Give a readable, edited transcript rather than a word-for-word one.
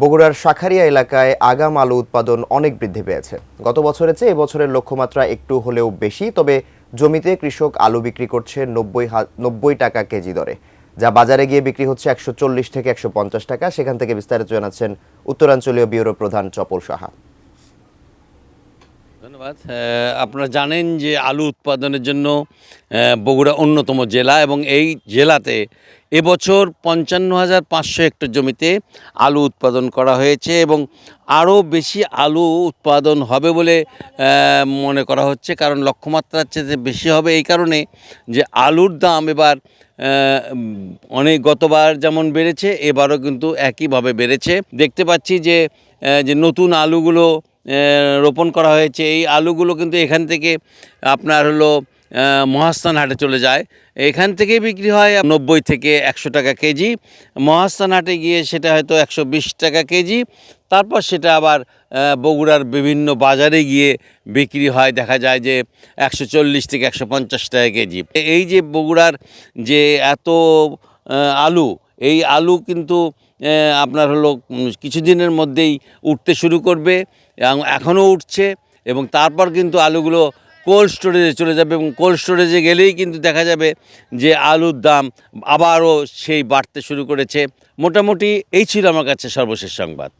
বগুড়ার শাঁখারীয়া এলাকায় আগাম আলু উৎপাদন অনেক বৃদ্ধি পেয়েছে। গত বছরের চেয়ে এবছরের লক্ষ্যমাত্রা একটু হলেও বেশি, তবে জমিতে কৃষক আলু বিক্রি করছে ৯০ টাকা কেজি দরে, যা বাজারে গিয়ে বিক্রি হচ্ছে ১৪০ থেকে ১৫০ টাকা। সেখান থেকে বিস্তারিত জানাচ্ছেন উত্তরাঞ্চলীয় ব্যুরো প্রধান চপল সাহা। ধন্যবাদ। আপনারা জানেন যে আলু উৎপাদনের জন্য বগুড়া অন্যতম জেলা এবং এই জেলাতে এবছর ৫৫,৫০০ হেক্টর জমিতে আলু উৎপাদন করা হয়েছে এবং আরও বেশি আলু উৎপাদন হবে বলে মনে করা হচ্ছে, কারণ লক্ষ্যমাত্রার চেয়ে বেশি হবে এই কারণে যে আলুর দাম এবার অনেক গতবার যেমন বেড়েছে এবারও কিন্তু একইভাবে বেড়েছে। দেখতে পাচ্ছি যে নতুন আলুগুলো রোপণ করা হয়েছে। এই আলুগুলো কিন্তু এখান থেকে আপনার হলো মহাস্থান হাটে চলে যায়, এখান থেকেই বিক্রি হয় ৯০ থেকে ১০০ টাকা কেজি। মহাস্থান হাটে গিয়ে সেটা হয়তো ১২০ টাকা কেজি, তারপর সেটা আবার বগুড়ার বিভিন্ন বাজারে গিয়ে বিক্রি হয়, দেখা যায় যে ১৪০ থেকে ১৫০ টাকা কেজি। এই যে বগুড়ার যে এত আলু, এই আলু কিন্তু আপনার হলো কিছুদিনের মধ্যেই উঠতে শুরু করবে এবং এখনও উঠছে, এবং তারপর কিন্তু আলুগুলো কোল্ড স্টোরেজে চলে যাবে এবং কোল্ড স্টোরেজে গেলেই কিন্তু দেখা যাবে যে আলুর দাম আবারও সেই বাড়তে শুরু করেছে। মোটামুটি এই ছিল আমার কাছে সর্বশেষ সংবাদ।